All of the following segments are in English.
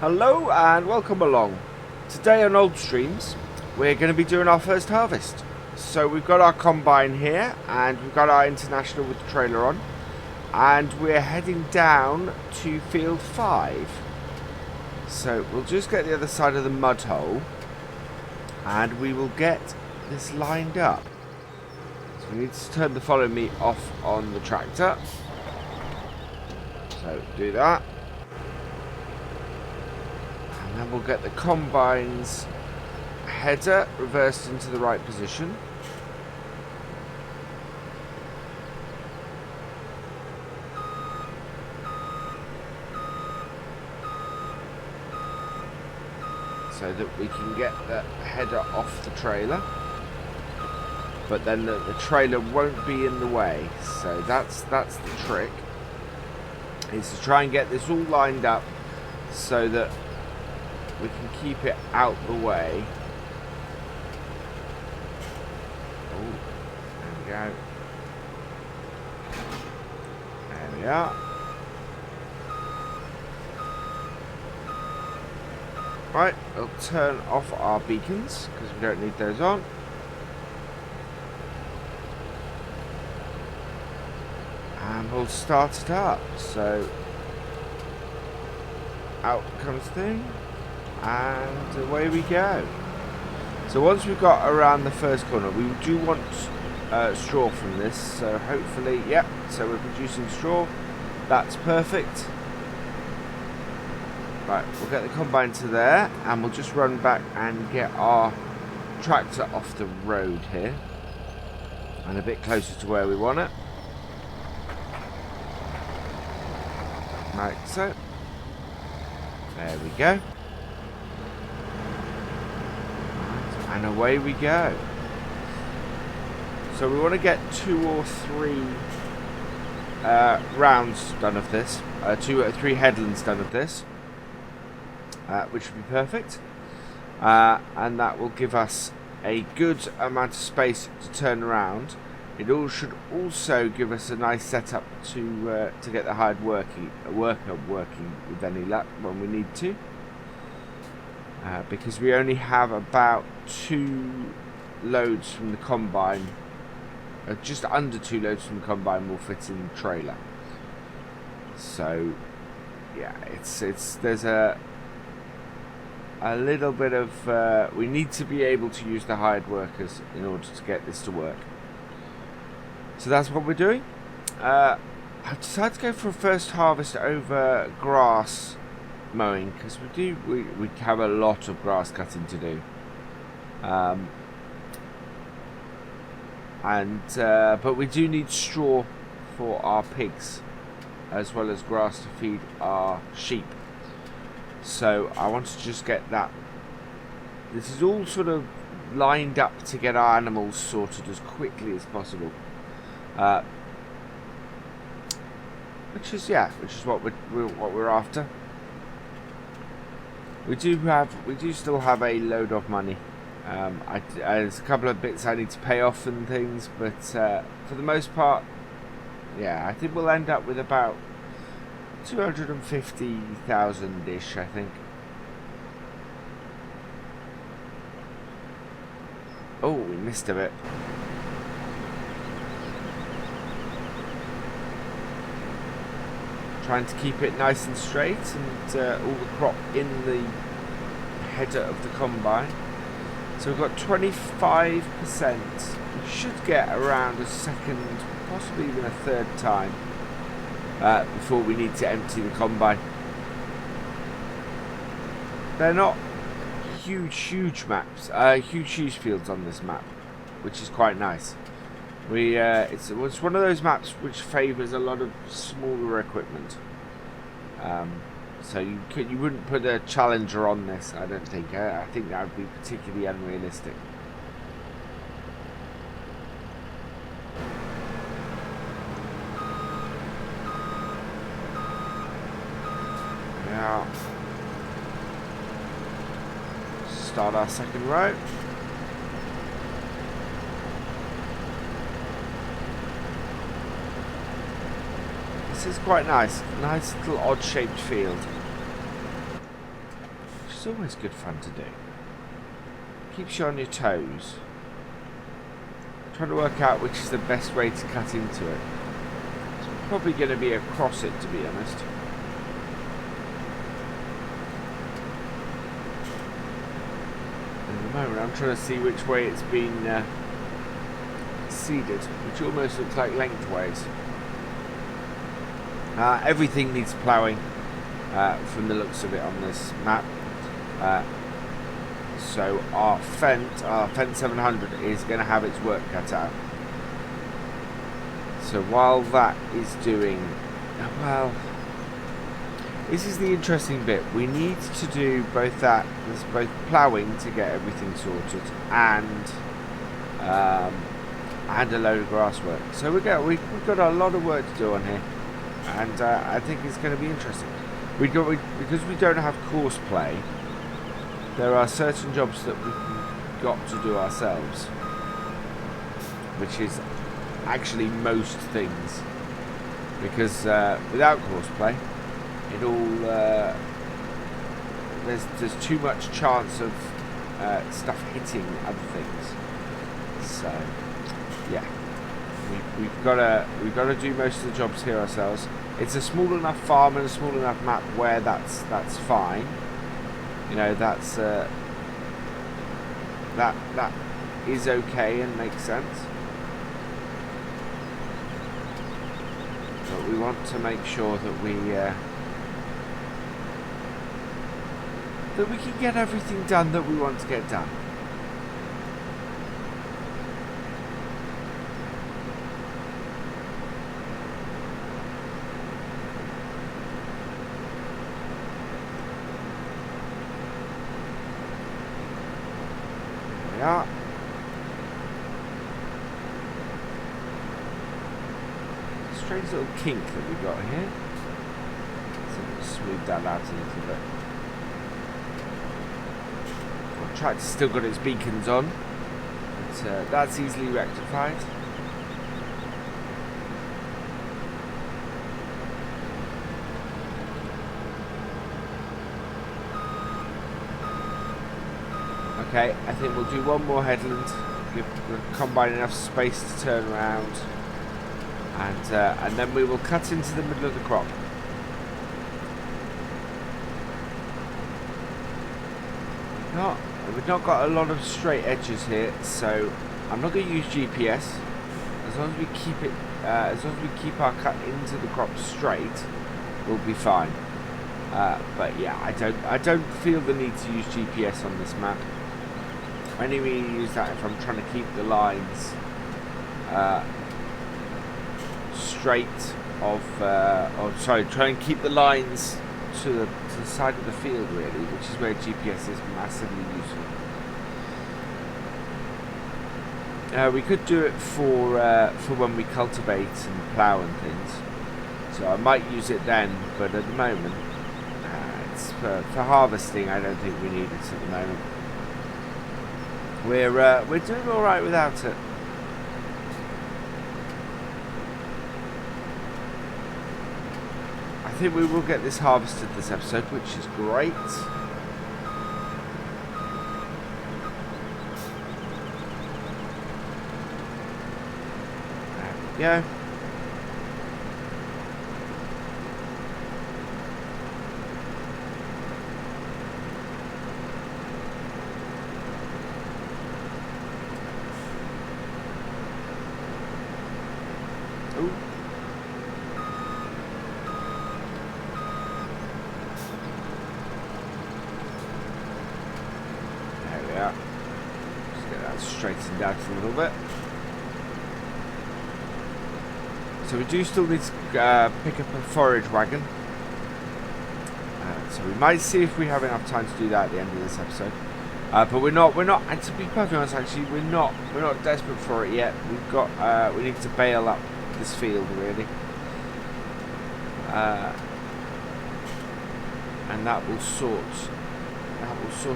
Hello and welcome along. Today on Old Streams, we're going to be doing our first harvest. So we've got our combine here and we've got our international with the trailer on. And we're heading down to field 5. So we'll just get the other side of the mud hole and we will get this lined up. So we need to turn the follow me off on the tractor. So do that. And then we'll get the combine's header reversed into the right position. So that we can get the header off the trailer. But then the trailer won't be in the way. So that's the trick. Is to try and get this all lined up so that we can keep it out the way. Oh, there we go. There we are. Right, we'll turn off our beacons because we don't need those on. And we'll start it up. So out comes the thing. And away we go. So once we've got around the first corner, we do want straw from this. So hopefully, yep. So we're producing straw. That's perfect. Right, we'll get the combine to there, and we'll just run back and get our tractor off the road here, and a bit closer to where we want it. Like so. There we go. And away we go. So we want to get 2 or 3 rounds done of this. 2 or 3 headlands done of this. Which would be perfect. And that will give us a good amount of space to turn around. It all should also give us a nice setup to get the hired worker working with any luck when we need to. Because we only have about 2 loads from the combine, just under 2 loads from the combine will fit in the trailer. So yeah, there's a little bit of we need to be able to use the hired workers in order to get this to work. So that's what we're doing. I decided to go for a first harvest over grass mowing because we have a lot of grass cutting to do, but we do need straw for our pigs as well as grass to feed our sheep. So I want to just get that. This is all sort of lined up to get our animals sorted as quickly as possible. Which is what we're after. We do still have a load of money. There's a couple of bits I need to pay off and things, but for the most part, yeah, I think we'll end up with about 250,000-ish, I think. Oh, we missed a bit. Trying to keep it nice and straight and all the crop in the header of the combine. So we've got 25%. We should get around a second, possibly even a third time before we need to empty the combine. They're not huge maps, huge fields on this map, which is quite nice. It's one of those maps which favours a lot of smaller equipment. So you wouldn't put a Challenger on this, I don't think. I think that would be particularly unrealistic. Now, start our second row. This is quite nice. Nice little odd-shaped field. is always good fun to do. Keeps you on your toes. Trying to work out which is the best way to cut into it. It's probably going to be across it, to be honest. At the moment, I'm trying to see which way it's been seeded, which almost looks like lengthways. Everything needs ploughing from the looks of it on this map. So our Fendt 700 is going to have its work cut out. So while that is doing, well, this is the interesting bit. We need to do both that. There's both ploughing to get everything sorted and a load of grass work. So we've got a lot of work to do on here, and I think it's going to be interesting. Because we don't have course play. There are certain jobs that we've got to do ourselves, which is actually most things, because without course play, it all there's too much chance of stuff hitting other things. So yeah, we've got to do most of the jobs here ourselves. It's a small enough farm and a small enough map where that's fine. You know, that's that is okay and makes sense. But we want to make sure that we can get everything done that we want to get done. Yeah. Strange little kink that we got here. So smooth that out a little bit. Our tractor's still got its beacons on, but that's easily rectified. Okay, I think we'll do one more headland, give the combine enough space to turn around, and then we will cut into the middle of the crop. We've not got a lot of straight edges here, so I'm not going to use GPS. As long as we keep it, as long as we keep our cut into the crop straight, we'll be fine. But yeah, I don't feel the need to use GPS on this map. I only really use that if I'm trying to keep the lines straight try and keep the lines to the side of the field, really, which is where GPS is massively useful. We could do it for when we cultivate and plough and things, so I might use it then, but at the moment, it's for harvesting. I don't think we need it at the moment. We're doing all right without it. I think we will get this harvested this episode, which is great. There we go. Straightened out a little bit. So we do still need to pick up a forage wagon. So we might see if we have enough time to do that at the end of this episode. But we're not. And to be perfectly honest, actually, we're not desperate for it yet. We need to bail up this field, really. And that will sort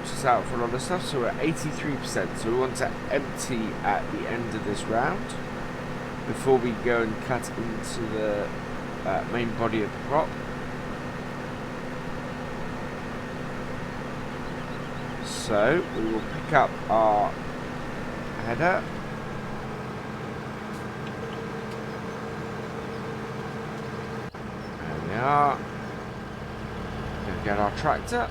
us out for a lot of stuff. So we're at 83%, so we want to empty at the end of this round before we go and cut into the main body of the crop. So we will pick up our header. There we are. Gonna get our tractor.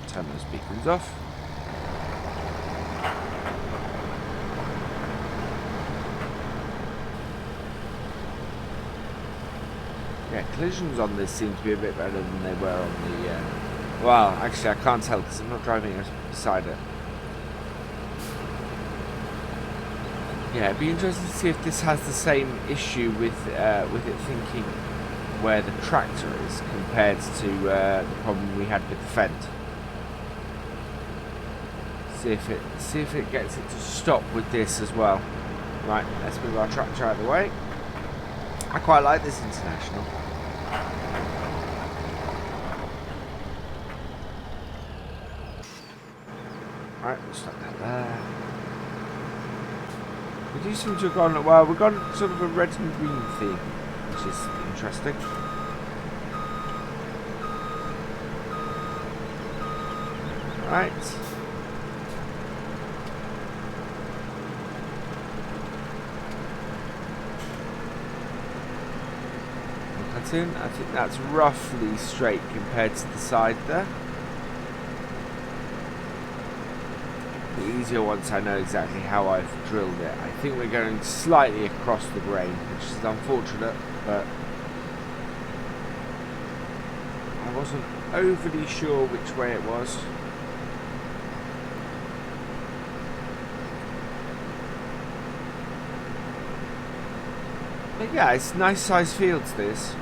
Turn those beacons off. Yeah, collisions on this seem to be a bit better than they were on the... well, actually I can't tell because I'm not driving beside it. Yeah, it'd be interesting to see if this has the same issue with it thinking where the tractor is compared to the problem we had with the Fendt. See if it gets it to stop with this as well. Right, let's move our tractor out of the way. I quite like this International. Right, we'll stop that there. We do seem to have gone, well, we've gone sort of a red and green theme, which is interesting. Right. In. I think that's roughly straight compared to the side there. The easier ones I know exactly how I've drilled it. I think we're going slightly across the grain, which is unfortunate, but I wasn't overly sure which way it was. But yeah, it's nice size fields, this.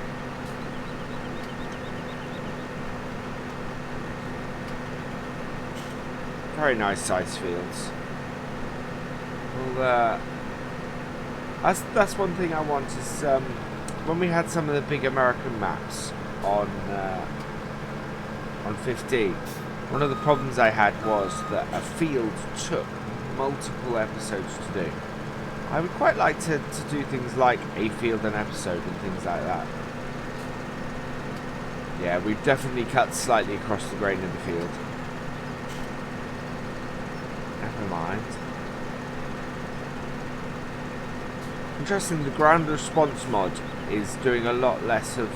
Very nice size fields. Well, that's one thing I want is when we had some of the big American maps on 15. One of the problems I had was that a field took multiple episodes to do. I would quite like to do things like a field an episode and things like that. Yeah, we've definitely cut slightly across the grain in the field. Never mind. Interesting, the ground response mod is doing a lot less of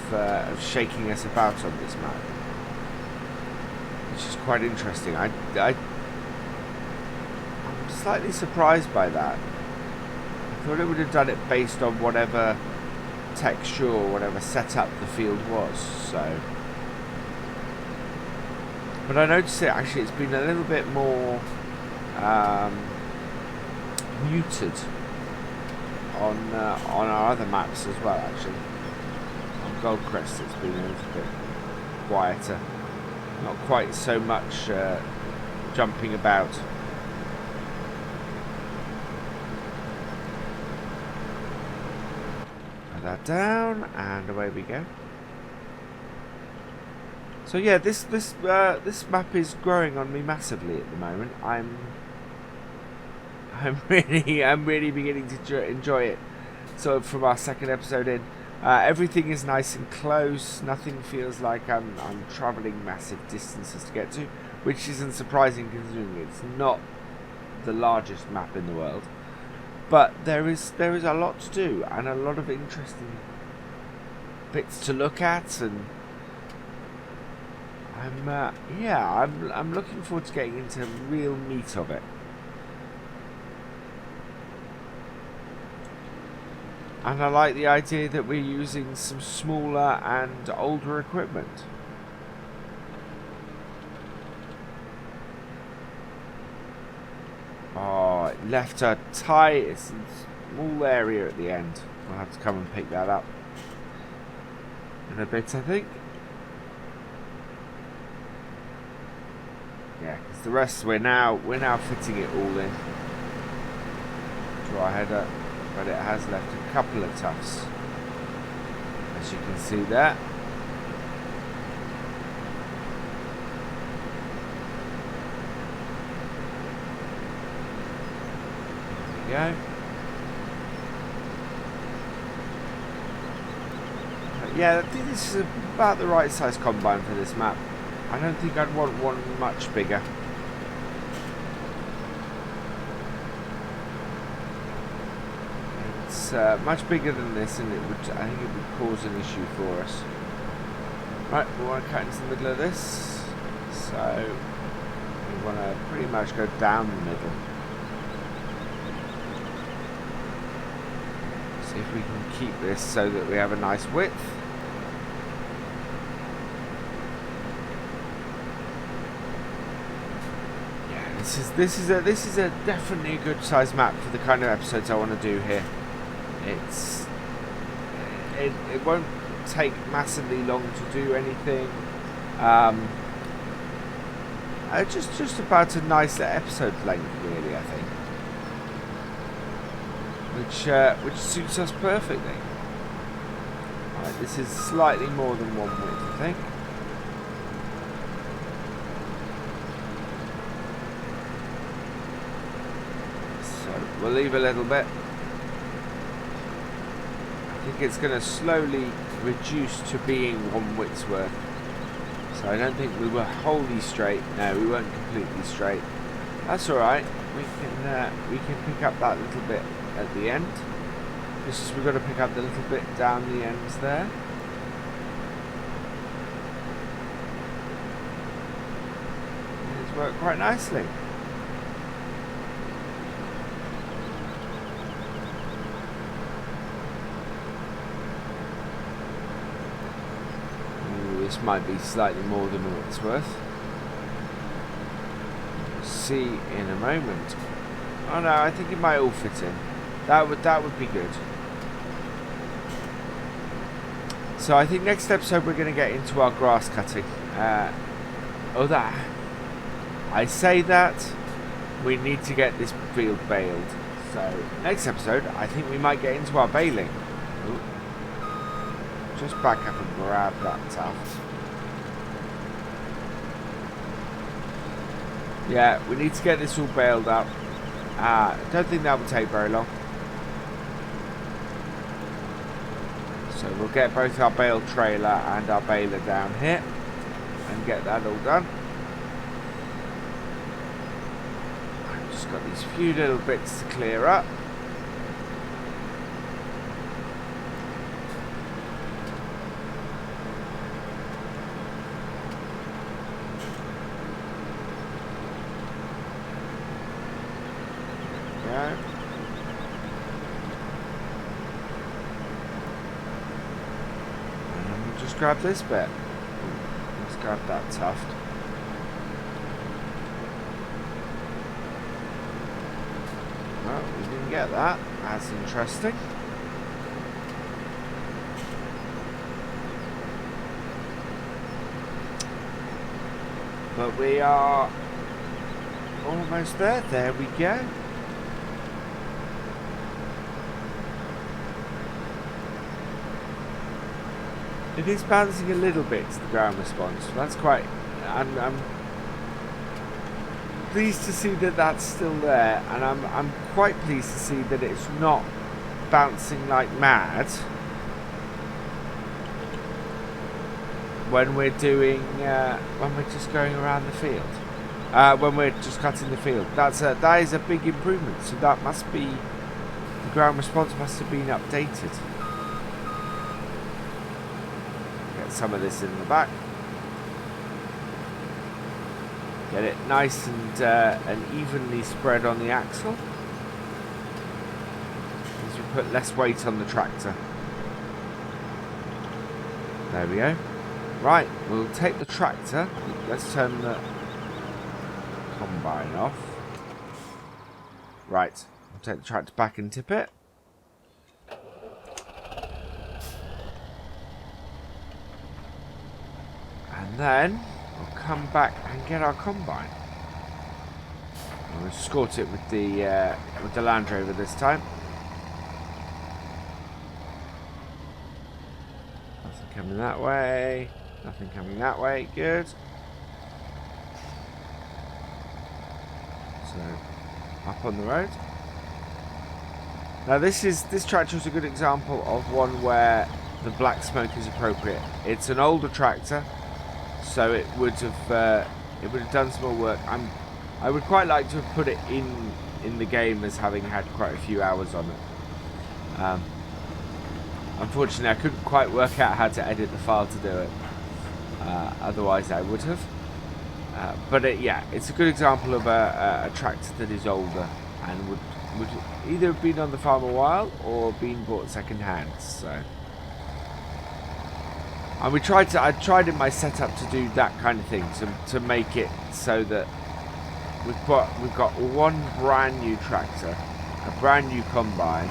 shaking us about on this map, which is quite interesting. I'm slightly surprised by that. I thought it would have done it based on whatever texture or whatever setup the field was. So, but I noticed it actually. It's been a little bit more muted on our other maps as well. Actually, on Goldcrest, it's been a little bit quieter. Not quite so much jumping about. Put that down, and away we go. So yeah, this map is growing on me massively at the moment. I'm really beginning to enjoy it. So from our second episode in, everything is nice and close. Nothing feels like I'm travelling massive distances to get to, which isn't surprising considering it's not the largest map in the world. But there is a lot to do and a lot of interesting bits to look at, and I'm looking forward to getting into real meat of it. And I like the idea that we're using some smaller and older equipment. Oh, it left a tight, small area at the end. We'll have to come and pick that up in a bit, I think. Yeah, because the rest we're now fitting it all in to our header, but it has left a couple of tufts, as you can see there. There we go. But yeah, I think this is about the right size combine for this map. I don't think I'd want one much bigger. It's much bigger than this, and I think it would cause an issue for us. Right, we want to cut into the middle of this, so we want to pretty much go down the middle. See if we can keep this so that we have a nice width. Yeah, this is a definitely a good size map for the kind of episodes I want to do here. It won't take massively long to do anything. Just about a nice episode length, really, I think. Which suits us perfectly. Right, this is slightly more than one width, I think. So we'll leave a little bit. I think it's going to slowly reduce to being one width's worth. So I don't think we were wholly straight. No, we weren't completely straight. That's all right. We can pick up that little bit at the end. Just as we've got to pick up the little bit down the ends there. It's worked quite nicely. This might be slightly more than what it's worth. See in a moment. Oh no, I think it might all fit in. That would be good. So I think next episode we're going to get into our grass cutting. I say that we need to get this field baled. So next episode I think we might get into our baling. Ooh. Just back up and grab that tuft. Yeah, we need to get this all baled up. I don't think that will take very long. So we'll get both our bale trailer and our baler down here and get that all done. I've just got these few little bits to clear up. Grab this bit. Let's grab that tuft. Oh, we didn't get that. That's interesting. But we are almost there. There we go. It is bouncing a little bit to the ground response. That's quite... I'm pleased to see that that's still there, and I'm quite pleased to see that it's not bouncing like mad when we're doing when we're just going around the field. When we're just cutting the field. That is a big improvement. So that must be, the ground response must have been updated. Some of this in the back. Get it nice and evenly spread on the axle. As we put less weight on the tractor. There we go. Right, we'll take the tractor. Let's turn the combine off. Right, we'll take the tractor back and tip it. And then we'll come back and get our combine. We'll escort it with the Land Rover this time. Nothing coming that way. Nothing coming that way. Good. So up on the road. Now this tractor is a good example of one where the black smoke is appropriate. It's an older tractor. so it would have done some more work. I would quite like to have put it in the game as having had quite a few hours on it. Unfortunately, I couldn't quite work out how to edit the file to do it. Otherwise, I would have. But yeah, it's a good example of a tractor that is older and would either have been on the farm a while or been bought second hand. So, and I tried in my setup to do that kind of thing to make it so that we've got one brand new tractor, a brand new combine,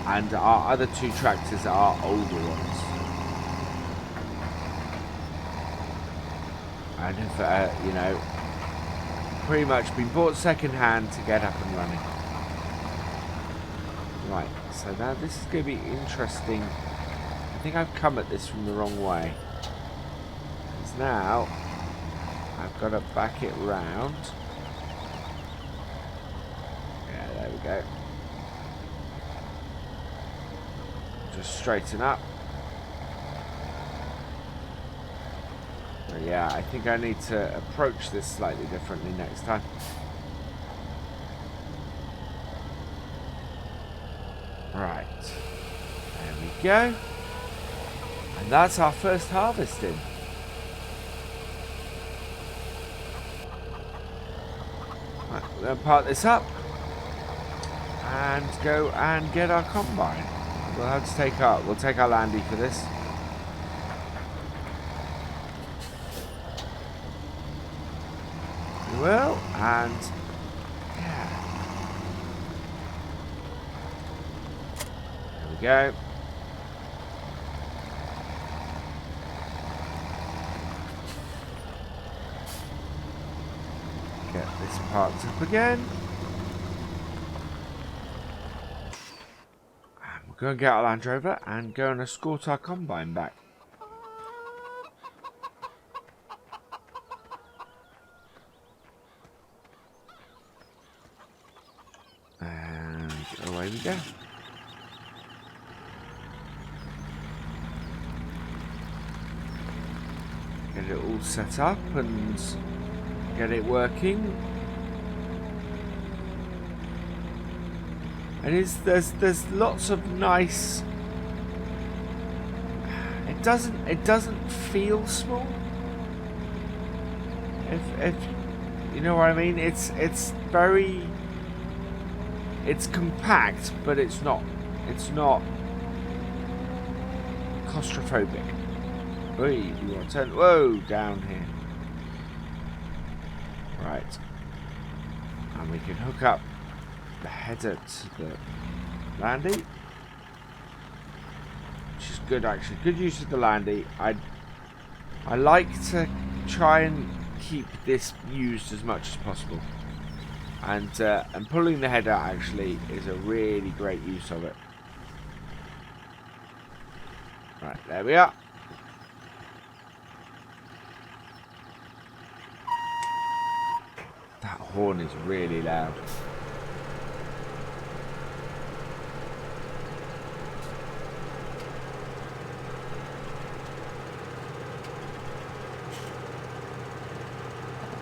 and our other two tractors are older ones. And have, you know, pretty much been bought second hand to get up and running. Right, so now this is going to be interesting. I think I've come at this from the wrong way. Because now I've got to back it round. Yeah, there we go. Just straighten up. But yeah, I think I need to approach this slightly differently next time. Right, there we go. And that's our first harvesting. Right, we're going to part this up and go and get our combine. We'll have to take our Landy for this. We will, and yeah. There we go. Get this parked up again. And we're going to get our Land Rover and go and escort our combine back. And away we go. Get it all set up and get it working. And there's lots of nice. It doesn't feel small. If you know what I mean, it's very. It's compact, but it's not claustrophobic. Wait, you want to turn? Whoa, down here. Right, and we can hook up the header to the Landy, which is good actually. Good use of the Landy. I like to try and keep this used as much as possible. And pulling the head out actually is a really great use of it. Right, there we are. That horn is really loud.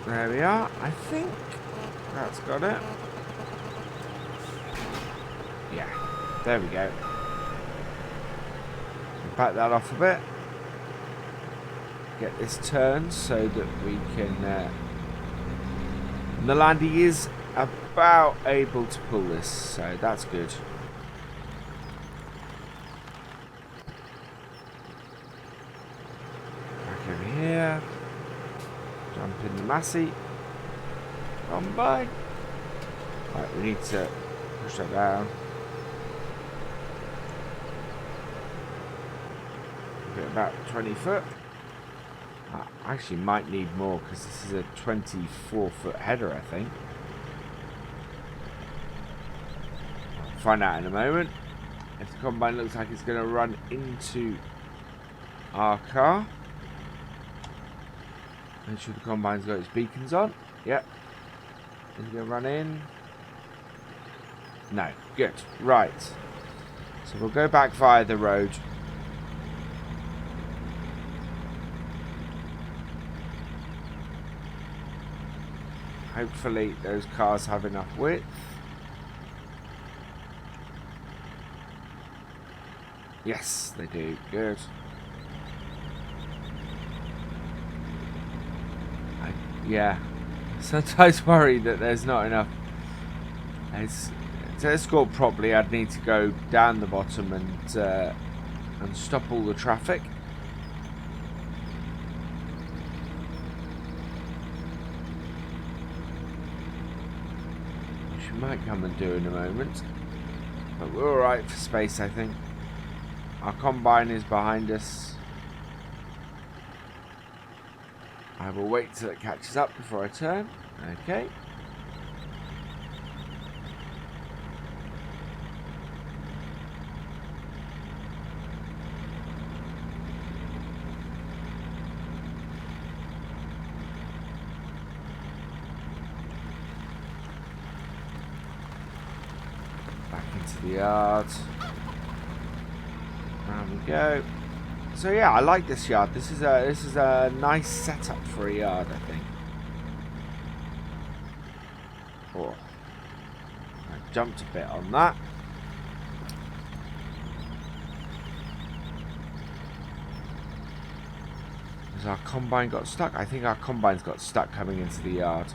There we are. I think that's got it. Yeah, there we go. Back that off a bit. Get this turned so that we can. And the Landy is about able to pull this, so that's good. Back over here. Jump in the MASSEY. Combine. Right, we need to push that down. Get about 20 foot. I actually might need more because this is a 24-foot header, I think. I'll find out in a moment. If the combine looks like it's going to run into our car. Make sure the combine's got its beacons on. Yep. Is it going to run in? No. Good. Right. So we'll go back via the road. Hopefully those cars have enough width. Yes, they do. Good. Yeah. Sometimes worry that there's not enough. To escort properly, I'd need to go down the bottom and stop all the traffic. Which we might come and do in a moment. But we're alright for space, I think. Our combine is behind us. I will wait till it catches up before I turn. Okay. Back into the yard. There we go. So yeah, I like this yard. This is a nice setup for a yard, I think. Oh, I jumped a bit on that. Has our combine got stuck? I think our combine's got stuck coming into the yard.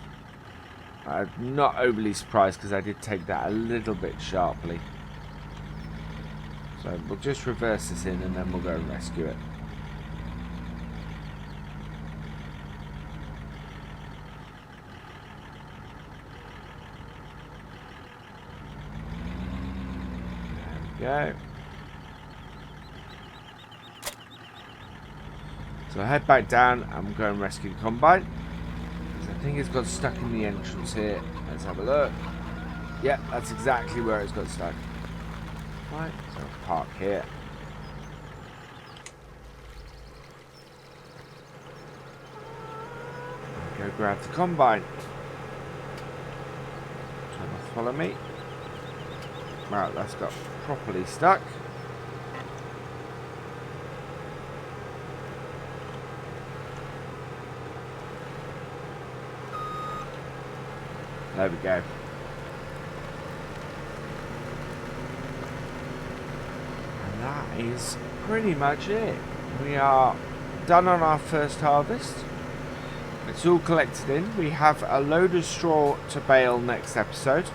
I'm not overly surprised because I did take that a little bit sharply. So we'll just reverse this in and then we'll go and rescue it. There we go. So I head back down and we'll go and rescue the combine. Because I think it's got stuck in the entrance here. Let's have a look. Yeah, that's exactly where it's got stuck. Right, so I'll park here. Go grab the combine. Try to follow me. Right, that's got properly stuck. There we go. That is pretty much it. We are done on our first harvest. It's all collected in. We have a load of straw to bale next episode.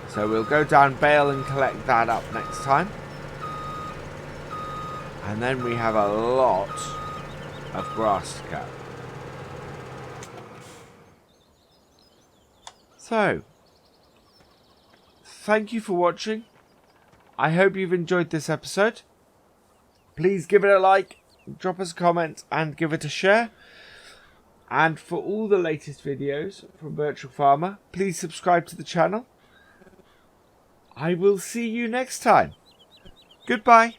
So we'll go down, bale and collect that up next time. And then we have a lot of grass to cut. So, thank you for watching. I hope you've enjoyed this episode. Please give it a like, drop us a comment and give it a share. And for all the latest videos from Virtual Farmer, please subscribe to the channel. I will see you next time. Goodbye.